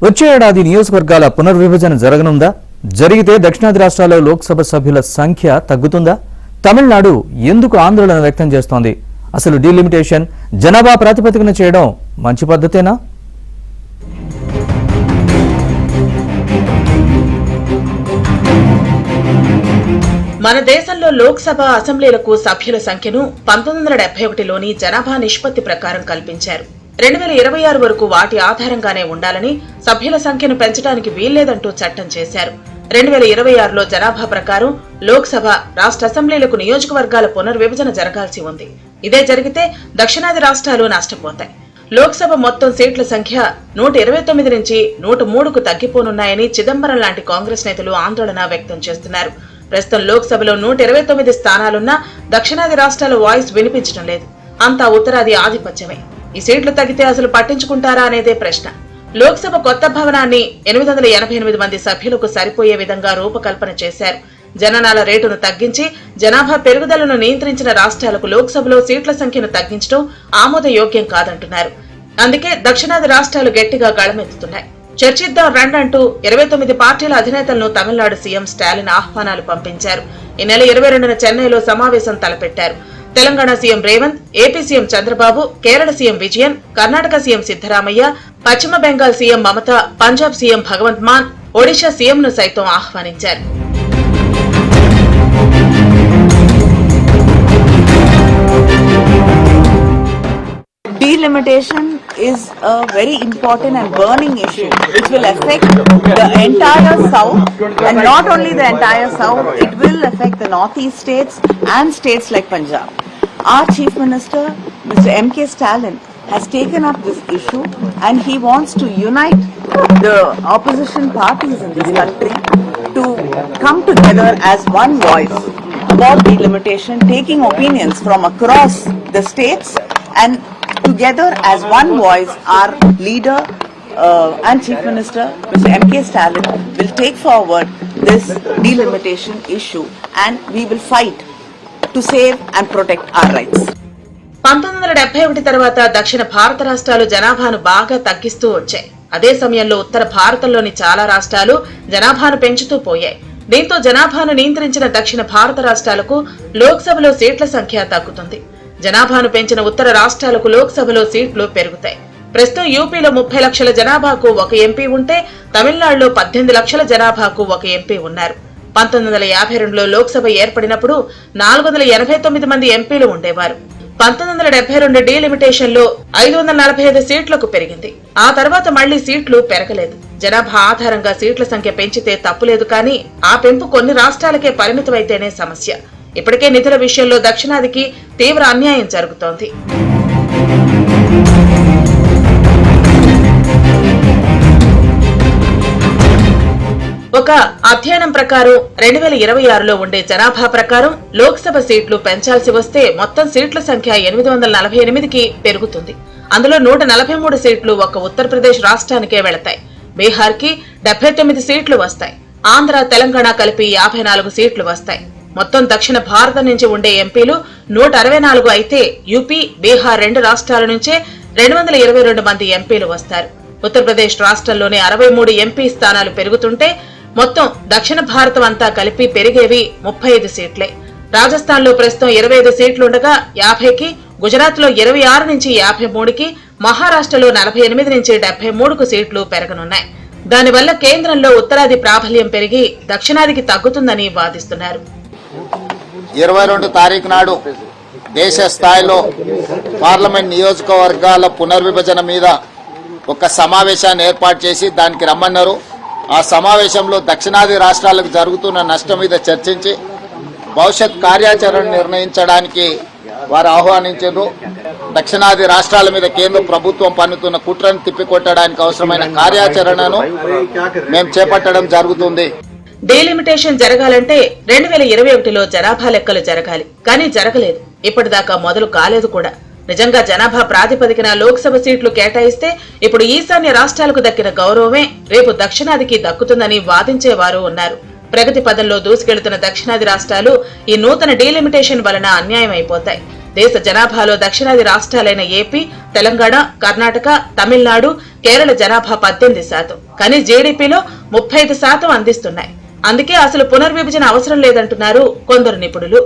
వచ్చే ఏడాది నియోజకవర్గాల పునర్విభజన జరగనుందా? జరిగితే దక్షిణాది రాష్ట్రాల్లో లోక్సభ సభ్యుల సంఖ్య తగ్గుతుందా? తమిళనాడు ఎందుకు ఆందోళన వ్యక్తం చేస్తోంది? అసలు డీలిమిటేషన్ జనాభా ప్రాతిపదికన చేయడం మంచి పద్ధతేనా? మన దేశంలో లోక్సభ అసెంబ్లీలకు సభ్యుల సంఖ్యను 1971లోని జనాభా నిష్పత్తి ప్రకారం కల్పించారు. 2026 వరకు వాటి ఆధారంగానే ఉండాలని, సభ్యుల సంఖ్యను పెంచడానికి వీల్లేదంటూ చట్టం చేశారు. 2026లో జనాభా ప్రకారం లోక్సభ, రాష్ట్ర అసెంబ్లీలకు నియోజకవర్గాల పునర్విభజన జరగాల్సి ఉంది. ఇదే జరిగితే దక్షిణాది రాష్ట్రాలు నష్టపోతాయి. లోక్సభ మొత్తం సీట్ల సంఖ్య 129 నుంచి 103కు తగ్గిపోనున్నాయని చిదంబరం లాంటి కాంగ్రెస్ నేతలు ఆందోళన వ్యక్తం చేస్తున్నారు. ప్రస్తుతం లోక్సభలో 129 స్థానాలున్నా దక్షిణాది రాష్ట్రాల వాయిస్ వినిపించడం లేదు. అంతా ఉత్తరాది ఆధిపత్యమే. ఈ సీట్లు తగ్గితే అసలు పట్టించుకుంటారా అనేదే ప్రశ్న. లోక్సభ కొత్త భవనాన్ని 888 మంది సభ్యులకు సరిపోయే విధంగా రూపకల్పన చేశారు. జననాల రేటును తగ్గించి జనాభా పెరుగుదలను నియంత్రించిన రాష్ట్రాలకు లోక్సభలో సీట్ల సంఖ్యను తగ్గించడం ఆమోదయోగ్యం కాదంటున్నారు. అందుకే దక్షిణాది రాష్ట్రాలు గట్టిగా గళమెత్తుతున్నాయి. చర్చిద్దాం రండి అంటూ 29 పార్టీల అధినేతలను తమిళనాడు సీఎం స్టాలిన్ ఆహ్వానాలు పంపించారు. ఈ నెల 22న చెన్నైలో సమావేశం తలపెట్టారు. Telangana CM Revanth, AP CM Chandrababu, Kerala CM Vijayan, Karnataka CM Siddaramaiah, Paschima Bengal CM Mamata, Punjab CM Bhagwant Mann, Odisha సీఎంను సైతం ఆహ్వానించారు. Delimitation is a very important and burning issue which will affect the entire South, and not only the entire South, it will affect the Northeast states and states like Punjab. Our Chief Minister, Mr. M.K. Stalin, has taken up this issue and he wants to unite the opposition parties in this country to come together as one voice about delimitation, taking opinions from across the states, and together as one voice, our leader and Chief Minister, Mr. M.K. Stalin, will take forward this delimitation issue and we will fight to save and protect our rights. 1971 తర్వాత దక్షిణ భారత రాష్ట్రాలు జనాభాను బాగా తగ్గిస్తూ వచ్చాయి. అదే సమయంలో ఉత్తర భారతంలోని చాలా రాష్ట్రాలు జనాభాను పెంచుతూ పోయాయి. దీంతో జనాభాను నియంత్రించిన దక్షిణ భారత రాష్ట్రాలకు లోక్సభలో సీట్ల సంఖ్య తగ్గుతుంది. జనాభాను పెంచిన ఉత్తర రాష్ట్రాలకు లోక్సభలో సీట్లు పెరుగుతాయి. ప్రస్తుతం యూపీలో 30 లక్షల జనాభాకు ఒక ఎంపీ ఉంటే తమిళనాడులో 18 లక్షల జనాభాకు ఒక ఎంపీ ఉన్నారు. 1952లో లోక్సభ ఏర్పడినప్పుడు 489 మంది ఎంపీలు ఉండేవారు. 1972 డీలిమిటేషన్ లో 545 సీట్లకు పెరిగింది. ఆ తర్వాత మళ్లీ సీట్లు పెరగలేదు. జనాభా ఆధారంగా సీట్ల సంఖ్య పెంచితే తప్పులేదు, కానీ ఆ పెంపు కొన్ని రాష్ట్రాలకే పరిమితమైతేనే సమస్య. ఇప్పటికే నిధుల విషయంలో దక్షిణాదికి తీవ్ర అన్యాయం జరుగుతోంది. ఒక అధ్యయనం ప్రకారం 2026లో ఉండే జనాభా ప్రకారం లోక్సభ సీట్లు పెంచాల్సి వస్తే మొత్తం సీట్ల సంఖ్య 848కి పెరుగుతుంది. అందులో 143 సీట్లు ఒక్క ఉత్తరప్రదేశ్ రాష్ట్రానికే వెళతాయి. బీహార్కి 79 సీట్లు వస్తాయి. ఆంధ్ర, తెలంగాణ కలిపి 54 సీట్లు వస్తాయి. మొత్తం దక్షిణ భారతం నుంచి ఉండే ఎంపీలు 164 అయితే యూపీ, బీహార్ 2 రాష్ట్రాల నుంచే 222 మంది ఎంపీలు వస్తారు. ఉత్తరప్రదేశ్ రాష్ట్రంలోనే 63 ఎంపీ స్థానాలు పెరుగుతుంటే మొత్తం దక్షిణ భారతం అంతా కలిపి పెరిగేవి 35 సీట్లే. రాజస్థాన్లో ప్రస్తుతం 25 సీట్లుండగా 50కి, గుజరాత్లో 26 నుంచి 53కి, మహారాష్ట్రలో 48 నుంచి 73కు సీట్లు పెరగనున్నాయి. దానివల్ల కేంద్రంలో ఉత్తరాది ప్రాబల్యం పెరిగి దక్షిణాదికి తగ్గుతుందని వాదిస్తున్నారు. 22 తారీఖు నాడు దేశ స్థాయిలో పార్లమెంట్ నియోజకవర్గాల పునర్విభజన మీద ఒక సమావేశాన్ని ఏర్పాటు చేసి దానికి రమ్మన్నారు. ఆ సమావేశంలో దక్షిణాది రాష్ట్రాలకు జరుగుతున్న నష్టం మీద చర్చించి భవిష్యత్ కార్యాచరణ నిర్ణయించడానికి వారు ఆహ్వానించారు. దక్షిణాది రాష్ట్రాల మీద కేంద్ర ప్రభుత్వం పన్నుతున్న కుట్రను తిప్పికొట్టడానికి అవసరమైన కార్యాచరణను మేము చేపట్టడం జరుగుతుంది. డీలిమిటేషన్ జరగాలంటే 2021లో జనాభా లెక్కలు జరగాలి, కానీ జరగలేదు. ఇప్పటిదాకా మొదలు కాలేదు కూడా. నిజంగా జనాభా ప్రాతిపదికన లోక్సభ సీట్లు కేటాయిస్తే ఇప్పుడు ఈశాన్య రాష్ట్రాలకు దక్కిన గౌరవమే రేపు దక్షిణాదికి దక్కుతుందని వాదించేవారు ఉన్నారు. ప్రగతి పదంలో దూసుకెళ్తున్న దక్షిణాది రాష్ట్రాలు ఈ నూతన డీలిమిటేషన్ వలన అన్యాయం అయిపోతాయి. దేశ జనాభాలో దక్షిణాది రాష్ట్రాలైన ఏపీ, తెలంగాణ, కర్ణాటక, తమిళనాడు, కేరళ జనాభా 18%. కానీ జీడీపీలో 35% అందిస్తున్నాయి. అందుకే అసలు పునర్విభజన అవసరం లేదంటున్నారు కొందరు నిపుణులు.